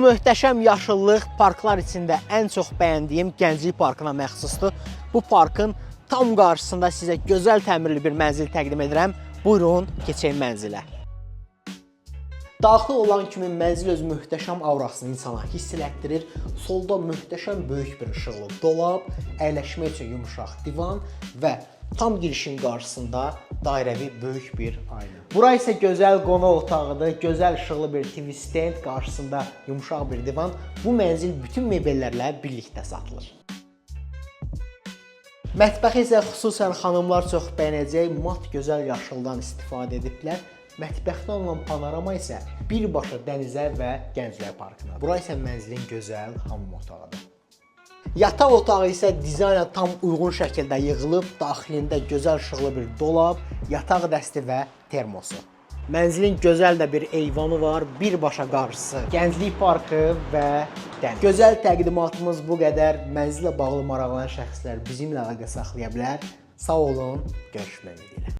Möhtəşəm yaşıllıq parklar içində ən çox bəyəndiyim Gənclik Parkına məxsusdur. Bu parkın tam qarşısında sizə gözəl təmirli bir mənzil təqdim edirəm. Buyurun, keçək mənzilə. Daxil olan kimi mənzil öz möhtəşəm aurasını insana hiss elətdirir. Solda möhtəşəm böyük bir işıqlı dolab, əyləşmək üçün yumuşaq divan və tam girişin qarşısında dairəvi böyük bir ayna. Bura isə gözəl qonaq otağıdır, gözəl işıqlı bir TV stand, qarşısında yumuşaq bir divan. Bu mənzil bütün mebellərlə birlikdə satılır. Mətbəxi isə xüsusən xanımlar çox bəyənəcək mat gözəl yaşıldan istifadə ediblər. Mətbəxdən olan panorama isə birbaşa dənizə və Gənclər Parkına. Bura isə mənzilin gözəl hamam otağıdır. Yataq otağı isə dizayna tam uyğun şəkildə yığılıb, daxilində gözəl işıqlı bir dolab, yataq dəsti və termosu. Mənzilin gözəl də bir eyvanı var, birbaşa qarşısı Gənclik Parkı və dəniz. Gözəl təqdimatımız bu qədər. Mənzillə bağlı maraqlanan şəxslər bizimlə əlaqə saxlaya bilər. Sağ olun, görüşmək ümidilə.